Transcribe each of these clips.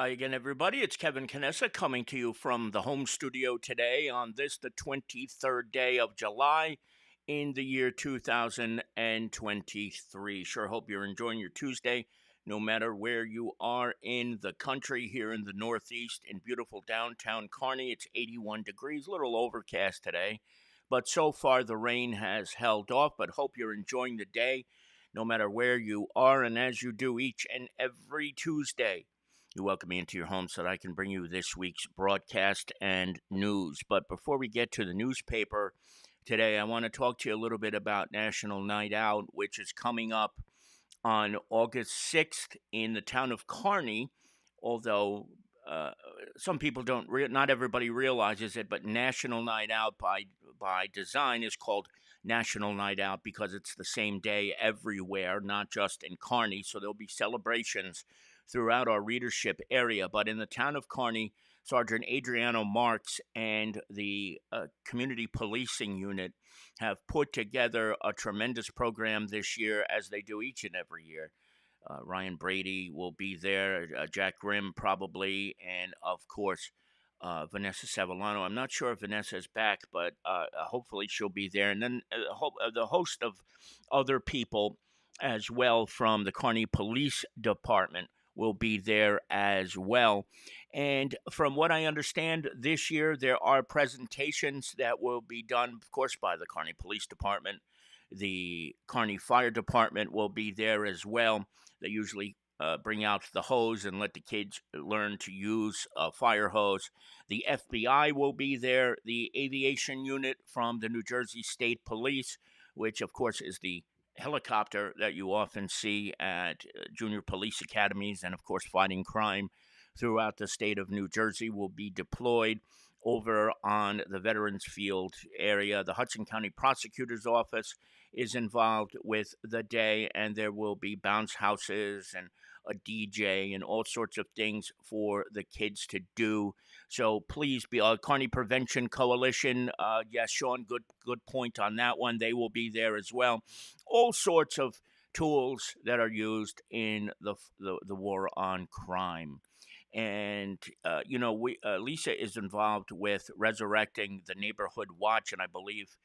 Hi again, everybody. It's Kevin Canessa coming to you from the home studio today on this, the 23rd day of July in the year 2023. Sure hope you're enjoying your Tuesday, no matter where you are in the country. Here in the Northeast, in beautiful downtown Kearney, it's 81 degrees, a little overcast today. But so far, the rain has held off, but hope you're enjoying the day, no matter where you are. And as you do each and every Tuesday, you welcome me into your home so that I can bring you this week's broadcast and news. But before we get to the newspaper today, I want to talk to you a little bit about National Night Out, which is coming up on August 6th in the town of Kearney, although some people don't, not everybody realizes it, but National Night Out by design is called National Night Out because it's the same day everywhere, not just in Kearney. So there'll be celebrations throughout our readership area. But in the town of Kearney, Sergeant Adriano Marks and the community policing unit have put together a tremendous program this year, as they do each and every year. Ryan Brady will be there, Jack Grimm probably, and of course, Vanessa Savillano. I'm not sure if Vanessa is back, but hopefully she'll be there. And then the host of other people as well from the Kearney Police Department will be there as well. And from what I understand, this year there are presentations that will be done, of course, by the Kearney Police Department. The Kearney Fire Department will be there as well. They usually bring out the hose and let the kids learn to use a fire hose. The FBI will be there. The aviation unit from the New Jersey State Police, which of course is the helicopter that you often see at junior police academies and of course fighting crime throughout the state of New Jersey, will be deployed over on the Veterans Field area. The Hudson County Prosecutor's Office is involved with the day, and there will be bounce houses and a DJ and all sorts of things for the kids to do. So please be Kearney Prevention Coalition. Yes, Sean, good point on that one. They will be there as well. All sorts of tools that are used in the war on crime. And Lisa is involved with resurrecting the Neighborhood Watch, and I believe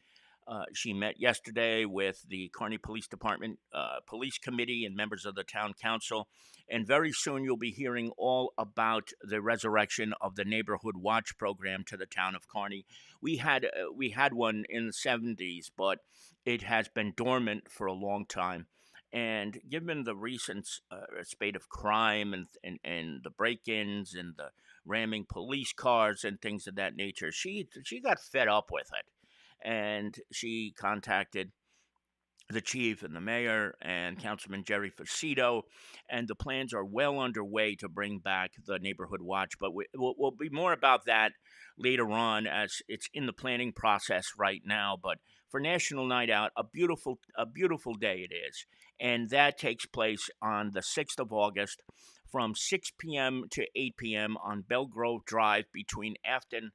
she met yesterday with the Kearney Police Department Police Committee and members of the Town Council. And very soon you'll be hearing all about the resurrection of the Neighborhood Watch program to the town of Kearney. We had one in the 70s, but it has been dormant for a long time. And given the recent spate of crime and the break-ins and the ramming police cars and things of that nature, she got fed up with it, and she contacted the chief and the mayor and Councilman Jerry Facito, and the plans are well underway to bring back the Neighborhood Watch. But we'll be more about that later on, as it's in the planning process right now. But for National Night Out, a beautiful day it is, and that takes place on the 6th of August from 6 p.m. to 8 p.m. on Belgrove Drive between Afton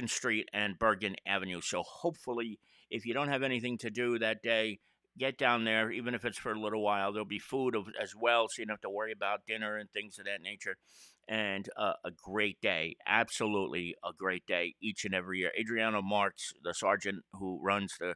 Street and Bergen Avenue. So hopefully, if you don't have anything to do that day, get down there, even if it's for a little while. There'll be food as well, so you don't have to worry about dinner and things of that nature. And a great day, absolutely a great day each and every year. Adriano Marks, the sergeant who runs the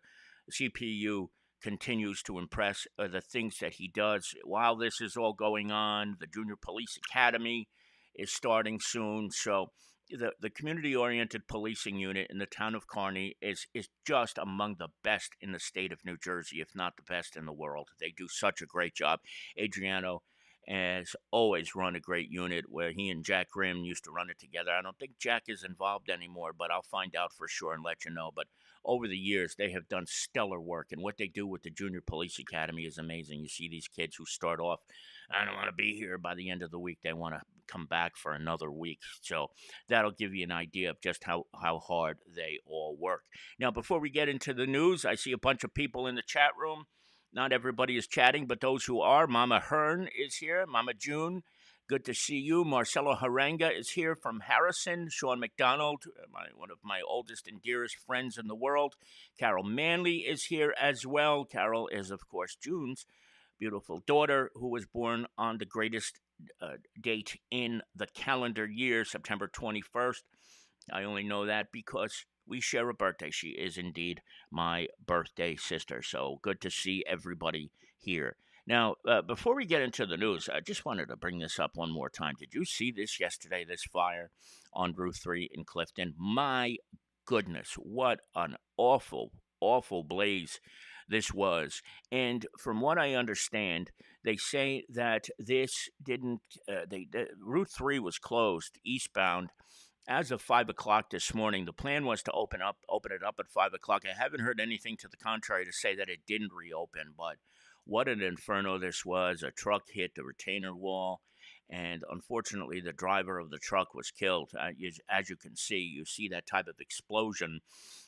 CPU, continues to impress the things that he does. While this is all going on, the Junior Police Academy is starting soon. So the community-oriented policing unit in the town of Kearney is just among the best in the state of New Jersey, if not the best in the world. They do such a great job. Adriano has always run a great unit where he and Jack Grimm used to run it together. I don't think Jack is involved anymore, but I'll find out for sure and let you know. But over the years, they have done stellar work, and what they do with the Junior Police Academy is amazing. You see these kids who start off, I don't want to be here. By the end of the week, they want to come back for another week. So that'll give you an idea of just how hard they all work. Now, before we get into the news, I see a bunch of people in the chat room. Not everybody is chatting, but those who are. Mama Hearn is here. Mama June, good to see you. Marcelo Haranga is here from Harrison. Sean McDonald, one of my oldest and dearest friends in the world. Carol Manley is here as well. Carol is, of course, June's beautiful daughter who was born on the greatest date in the calendar year, September 21st. I only know that because we share a birthday. She is indeed my birthday sister. So good to see everybody here. Now, before we get into the news, I just wanted to bring this up one more time. Did you see this yesterday, this fire on Route 3 in Clifton? My goodness, what an awful, awful blaze this was. And from what I understand, they say that this didn't, Route 3 was closed eastbound as of 5 o'clock this morning. The plan was to open it up at 5 o'clock. I haven't heard anything to the contrary to say that it didn't reopen, but what an inferno this was. A truck hit the retainer wall, and unfortunately, the driver of the truck was killed. As you can see, you see that type of explosion.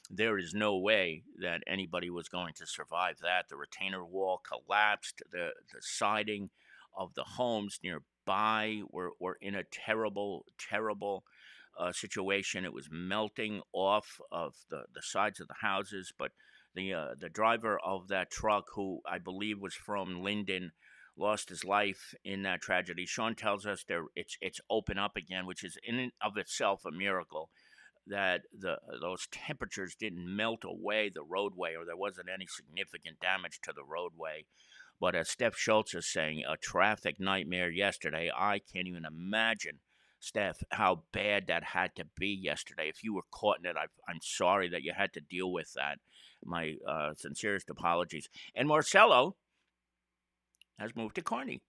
There is no way that anybody was going to survive that. The retainer wall collapsed. The siding of the homes nearby were in a terrible, terrible situation. It was melting off of the sides of the houses, but the driver of that truck, who I believe was from Linden, lost his life in that tragedy. Sean tells us it's open up again, which is in and of itself a miracle that those temperatures didn't melt away the roadway, or there wasn't any significant damage to the roadway. But as Steph Schultz is saying, a traffic nightmare yesterday. I can't even imagine, Steph, how bad that had to be yesterday. If you were caught in it, I'm sorry that you had to deal with that. My sincerest apologies. And Marcelo has moved to Kearney.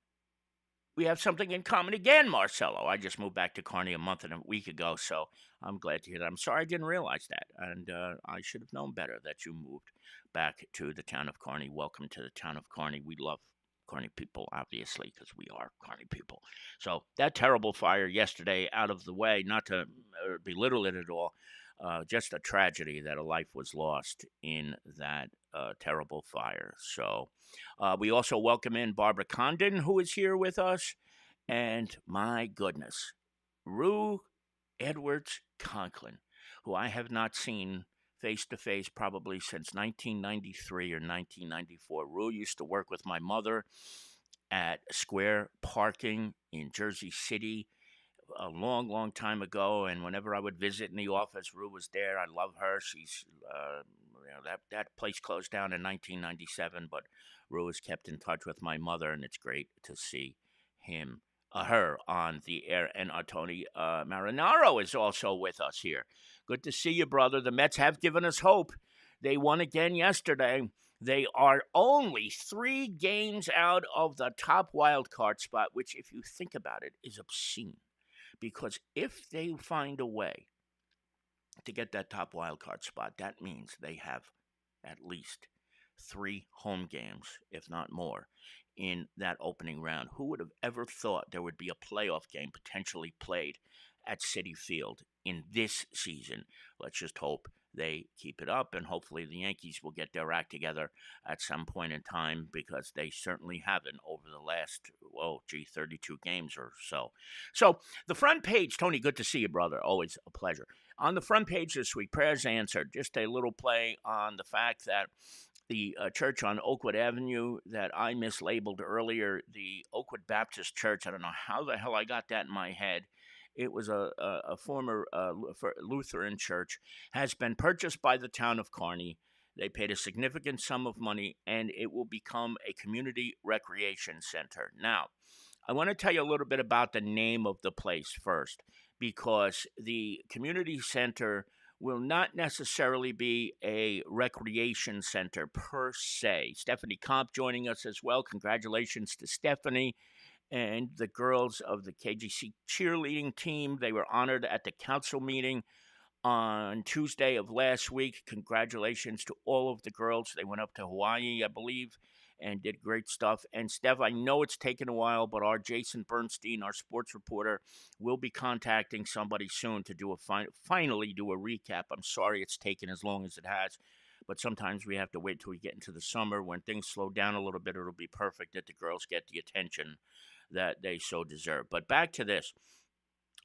We have something in common again, Marcelo. I just moved back to Kearney a month and a week ago, so I'm glad to hear that. I'm sorry I didn't realize that, and I should have known better that you moved back to the town of Kearney. Welcome to the town of Kearney. We love Kearney people, obviously, because we are Kearney people. So that terrible fire yesterday out of the way, not to belittle it at all, just a tragedy that a life was lost in that terrible fire. So we also welcome in Barbara Condon, who is here with us. And my goodness, Rue Edwards Conklin, who I have not seen face to face probably since 1993 or 1994. Rue used to work with my mother at Square Parking in Jersey City a long, long time ago. And whenever I would visit in the office, Rue was there. I love her. She's, that place closed down in 1997, but Rue has kept in touch with my mother, and it's great to see her on the air. And Tony Marinaro is also with us here. Good to see you, brother. The Mets have given us hope. They won again yesterday. They are only 3 games out of the top wild card spot, which, if you think about it, is obscene. Because if they find a way to get that top wild card spot, that means they have at least 3 home games, if not more, in that opening round. Who would have ever thought there would be a playoff game potentially played at Citi Field in this season? Let's just hope they keep it up, and hopefully the Yankees will get their act together at some point in time, because they certainly haven't over the last, 32 games or so. So the front page, Tony, good to see you, brother. Always a pleasure. On the front page this week, prayers answered. Just a little play on the fact that the church on Oakwood Avenue that I mislabeled earlier, the Oakwood Baptist Church, I don't know how the hell I got that in my head. It was a former Lutheran church, has been purchased by the town of Kearney. They paid a significant sum of money, and it will become a community recreation center. Now, I want to tell you a little bit about the name of the place first, because the community center will not necessarily be a recreation center per se. Stephanie Comp joining us as well. Congratulations to Stephanie and the girls of the KGC cheerleading team. They were honored at the council meeting on Tuesday of last week. Congratulations to all of the girls. They went up to Hawaii, I believe, and did great stuff. And Steph, I know it's taken a while, but our Jason Bernstein, our sports reporter, will be contacting somebody soon to do finally do a recap. I'm sorry it's taken as long as it has, but sometimes we have to wait till we get into the summer. When things slow down a little bit, it'll be perfect that the girls get the attention that they so deserve. But back to this.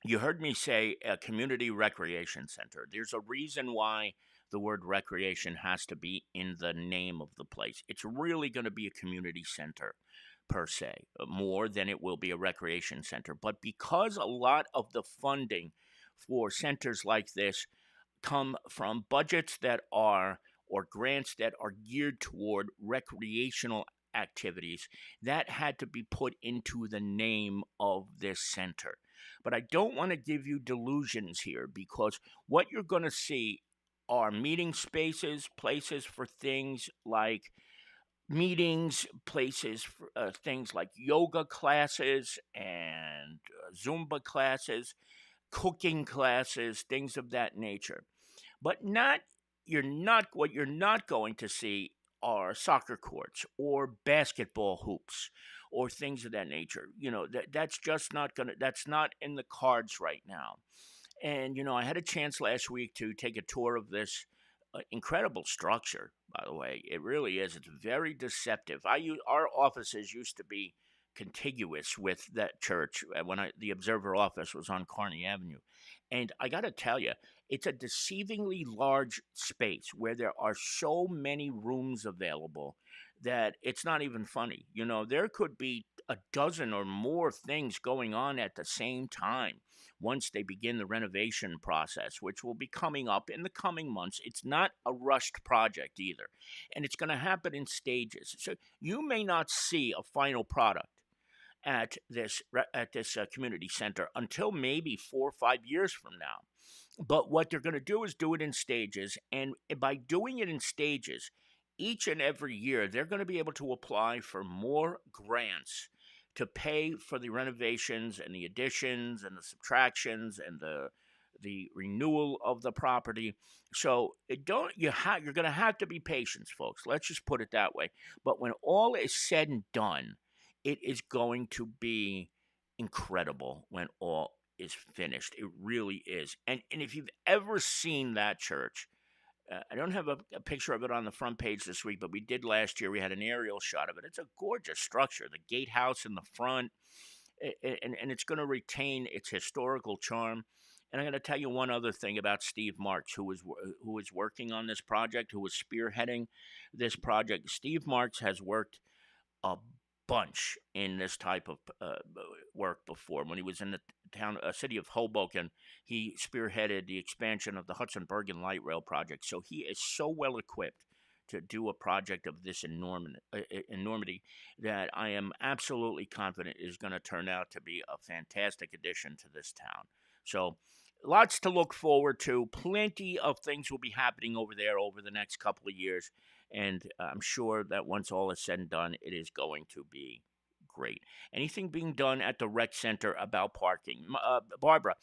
You heard me say a community recreation center. There's a reason why the word recreation has to be in the name of the place. It's really going to be a community center. per se, more than it will be a recreation center. But because a lot of the funding for centers like this come from budgets that are or grants that are geared toward recreational activities, that had to be put into the name of this center. But I don't want to give you delusions here, because what you're going to see are meeting spaces, places for things like meetings, places for things like yoga classes and Zumba classes, cooking classes, things of that nature. But not you're not what you're not going to see are soccer courts or basketball hoops or things of that nature. That's just not going to that's not in the cards right now. And I had a chance last week to take a tour of this incredible structure. By the way, it really is. It's very deceptive. Our offices used to be contiguous with that church when the Observer office was on Kearney Avenue, and I got to tell you, it's a deceivingly large space where there are so many rooms available that it's not even funny. There could be a dozen or more things going on at the same time once they begin the renovation process, which will be coming up in the coming months. It's not a rushed project either, and it's going to happen in stages. So you may not see a final product at this community center until maybe 4 or 5 years from now. But what they're going to do is do it in stages, and by doing it in stages, each and every year they're going to be able to apply for more grants to pay for the renovations and the additions and the subtractions and the renewal of the property. So you're going to have to be patient, folks. Let's just put it that way. But when all is said and done, it is going to be incredible when all is finished. It really is. And if you've ever seen that church, I don't have a picture of it on the front page this week, but we did last year. We had an aerial shot of it. It's a gorgeous structure. The gatehouse in the front, and it's going to retain its historical charm. And I'm going to tell you one other thing about Steve Marks, who is working on this project, who was spearheading this project. Steve Marks has worked a bunch in this type of work before. When he was in the city of Hoboken, he spearheaded the expansion of the Hudson Bergen Light Rail project. So he is so well equipped to do a project of this enormity that I am absolutely confident is going to turn out to be a fantastic addition to this town. So lots to look forward to. Plenty of things will be happening over there over the next couple of years. And I'm sure that once all is said and done, it is going to be great. Anything being done at the rec center about parking? Barbara,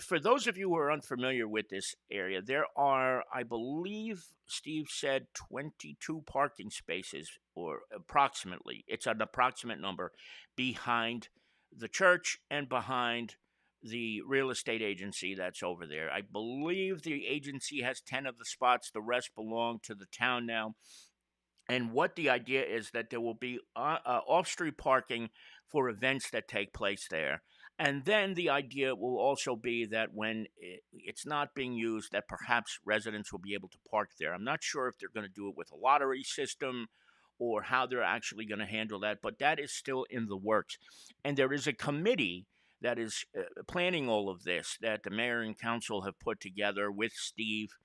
for those of you who are unfamiliar with this area, there are, I believe, Steve said 22 parking spaces, or approximately. It's an approximate number behind the church and behind the real estate agency that's over there. I believe the agency has 10 of the spots, the rest belong to the town now. And what the idea is that there will be off-street parking for events that take place there. And then the idea will also be that when it's not being used, that perhaps residents will be able to park there. I'm not sure if they're going to do it with a lottery system or how they're actually going to handle that, but that is still in the works. And there is a committee that is planning all of this that the mayor and council have put together with Steve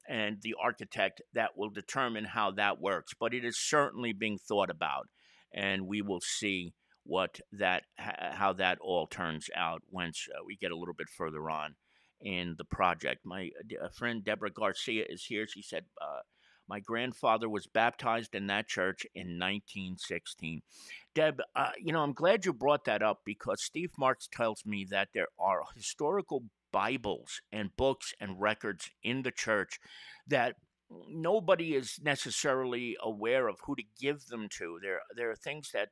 and the architect that will determine how that works. But it is certainly being thought about, and we will see how that all turns out once we get a little bit further on in the project. My friend Deborah Garcia is here. She said, my grandfather was baptized in that church in 1916. Deb, I'm glad you brought that up, because Steve Marks tells me that there are historical Bibles and books and records in the church that nobody is necessarily aware of who to give them to. There are things that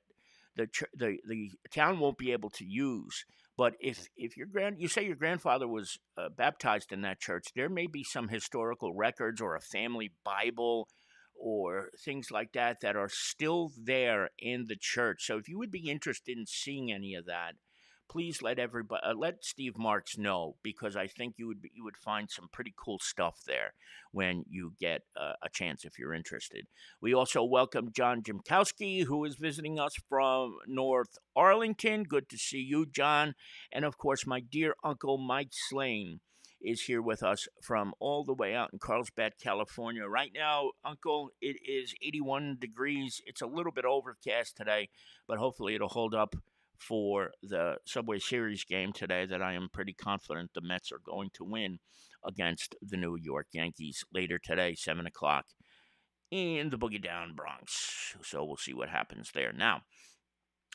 the town won't be able to use. But if you say your grandfather was baptized in that church, there may be some historical records or a family Bible or things like that that are still there in the church. So if you would be interested in seeing any of that, please let everybody let Steve Marks know, because I think you would find some pretty cool stuff there when you get a chance if you're interested. We also welcome John Jimkowski, who is visiting us from North Arlington. Good to see you, John. And of course, my dear uncle Mike Slane is here with us from all the way out in Carlsbad, California. Right now, Uncle, it is 81 degrees. It's a little bit overcast today, but hopefully it'll hold up for the Subway Series game today that I am pretty confident the Mets are going to win against the New York Yankees later today, 7 o'clock in the Boogie Down Bronx. So we'll see what happens there. Now,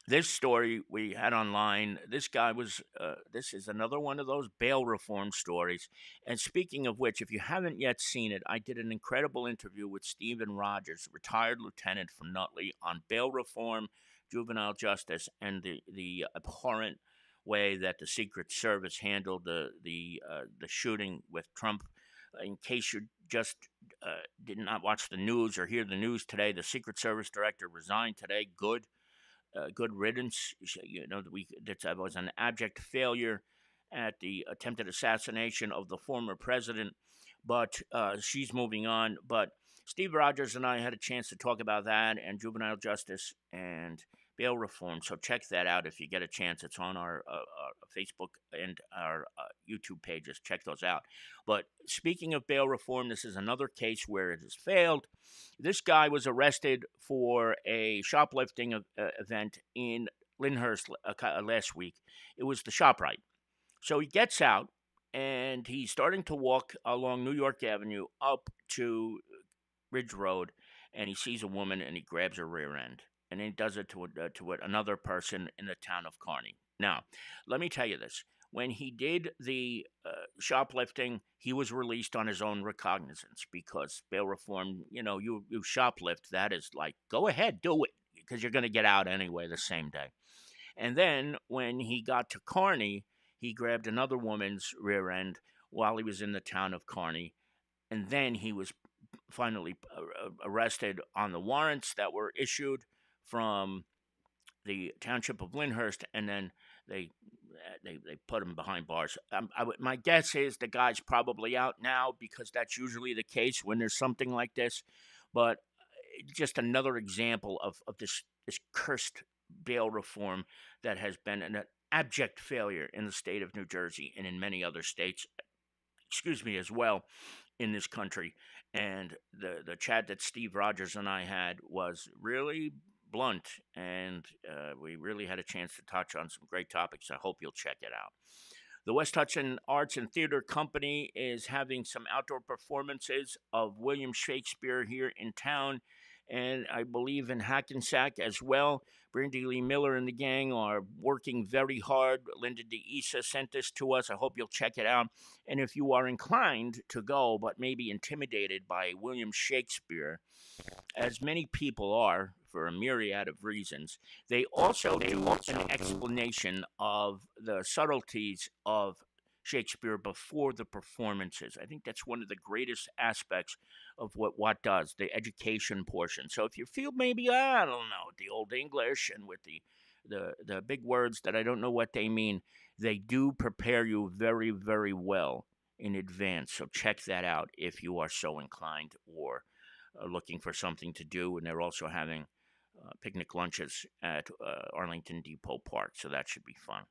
this story we had online, this guy was, this is another one of those bail reform stories. And speaking of which, if you haven't yet seen it, I did an incredible interview with Stephen Rogers, retired lieutenant from Nutley, on bail reform, juvenile justice, and the abhorrent way that the Secret Service handled the shooting with Trump. In case you just did not watch the news or hear the news today, the Secret Service director resigned today. Good riddance. You know, that was an abject failure at the attempted assassination of the former president, but she's moving on. But Steve Rogers and I had a chance to talk about that and juvenile justice and bail reform. So check that out if you get a chance. It's on our Facebook and our YouTube pages. Check those out. But speaking of bail reform, this is another case where it has failed. This guy was arrested for a shoplifting event in Lyndhurst last week. It was the ShopRite. So he gets out and he's starting to walk along New York Avenue up to Ridge Road, and he sees a woman and he grabs her rear end, and then he does it to another person in the town of Kearney. Now, let me tell you this. When he did the shoplifting, he was released on his own recognizance, because bail reform, you shoplift, that is like, go ahead, do it, because you're going to get out anyway the same day. And then when he got to Kearney, he grabbed another woman's rear end while he was in the town of Kearney. And then he was finally arrested on the warrants that were issued from the township of Lyndhurst, and then they put him behind bars. My guess is the guy's probably out now, because that's usually the case when there's something like this. But just another example of this cursed bail reform that has been an abject failure in the state of New Jersey and in many other states, as well, in this country. And the chat that Steve Rogers and I had was really blunt, and we really had a chance to touch on some great topics. I hope you'll check it out. The West Hudson Arts and Theater Company is having some outdoor performances of William Shakespeare here in town, and I believe in Hackensack as well. Brandy Lee Miller and the gang are working very hard. Linda DeIsa sent this to us. I hope you'll check it out. And if you are inclined to go, but maybe intimidated by William Shakespeare, as many people are for a myriad of reasons, they also do an explanation of the subtleties of Shakespeare before the performances. I think that's one of the greatest aspects of what does, the education portion. So if you feel maybe, I don't know, the old English and with the big words that I don't know what they mean, they do prepare you very, very well in advance. So check that out if you are so inclined, or looking for something to do. And they're also having picnic lunches at Arlington Depot Park, so that should be fun.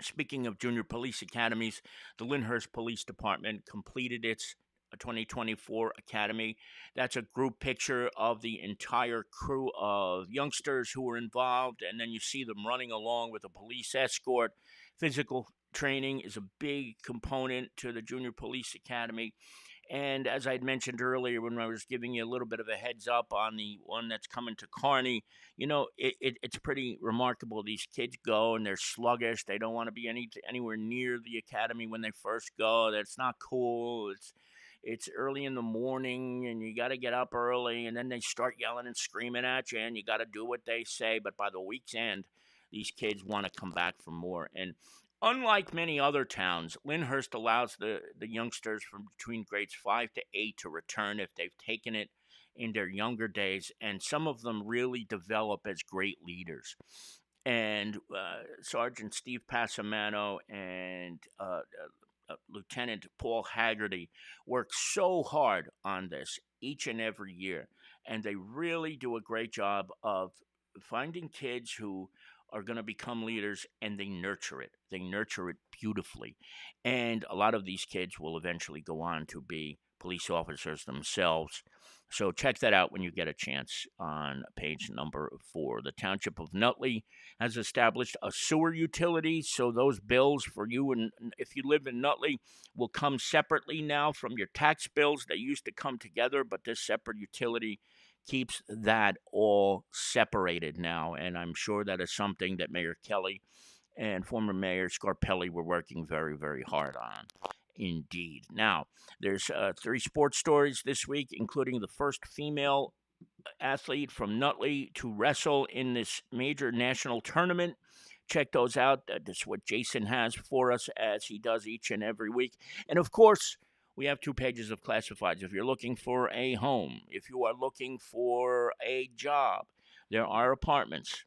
Speaking of junior police academies, the Lyndhurst Police Department completed its 2024 academy. That's a group picture of the entire crew of youngsters who were involved, and then you see them running along with a police escort. Physical training is a big component to the junior police academy. And as I had mentioned earlier, when I was giving you a little bit of a heads up on the one that's coming to Kearney, it's pretty remarkable. These kids go and they're sluggish. They don't want to be anywhere near the academy when they first go. That's not cool. It's early in the morning, and you got to get up early, and then they start yelling and screaming at you, and you got to do what they say. But by the week's end, these kids want to come back for more. And unlike many other towns, Lyndhurst allows the youngsters from between grades 5 to 8 to return if they've taken it in their younger days, and some of them really develop as great leaders. and Sergeant Steve Passamano and Lieutenant Paul Haggerty work so hard on this each and every year, and they really do a great job of finding kids who are going to become leaders, and they nurture it. They nurture it beautifully, and a lot of these kids will eventually go on to be police officers themselves. So check that out when you get a chance on page number 4. The Township of Nutley has established a sewer utility, so those bills for you, and if you live in Nutley, will come separately now from your tax bills. They used to come together, but this separate utility keeps that all separated now, and I'm sure that is something that Mayor Kelly and former Mayor Scarpelli were working very, very hard on. Indeed. Now, there's 3 sports stories this week, including the first female athlete from Nutley to wrestle in this major national tournament. Check those out. That's what Jason has for us, as he does each and every week. And of course, we have 2 pages of classifieds. If you're looking for a home, if you are looking for a job, there are apartments.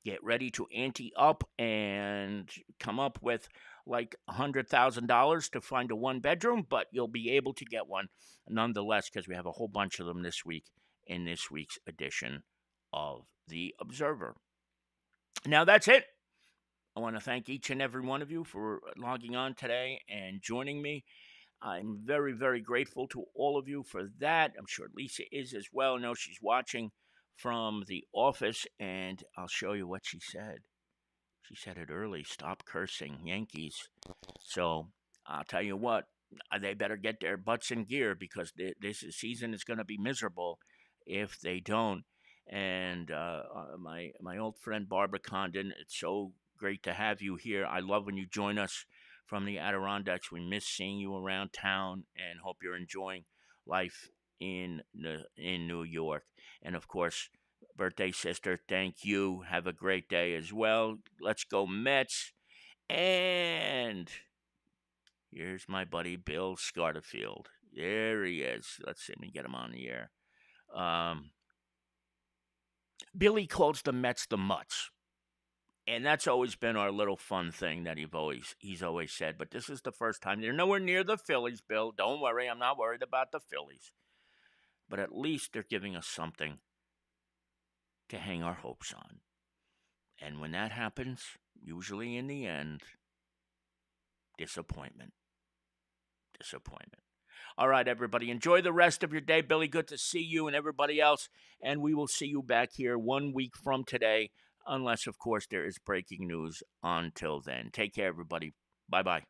Get ready to ante up and come up with like $100,000 to find a 1-bedroom, but you'll be able to get one nonetheless, because we have a whole bunch of them this week in this week's edition of The Observer. Now that's it. I want to thank each and every one of you for logging on today and joining me. I'm very, very grateful to all of you for that. I'm sure Lisa is as well. I know she's watching from the office, and I'll show you what she said. She said it early: stop cursing, Yankees. So I'll tell you what, they better get their butts in gear, because this season is going to be miserable if they don't. And my old friend Barbara Condon, it's so great to have you here. I love when you join us from the Adirondacks. We miss seeing you around town, and hope you're enjoying life in New York. And of course, birthday sister, thank you. Have a great day as well. Let's go Mets. And here's my buddy Bill Scarterfield. There he is. Let's see, let me get him on the air. Billy calls the Mets the Mutts. And that's always been our little fun thing that he's always said. But this is the first time. They're nowhere near the Phillies, Bill. Don't worry, I'm not worried about the Phillies. But at least they're giving us something to hang our hopes on. And when that happens, usually in the end, disappointment. Disappointment. All right, everybody. Enjoy the rest of your day. Billy, good to see you and everybody else. And we will see you back here 1 week from today, unless, of course, there is breaking news until then. Take care, everybody. Bye-bye.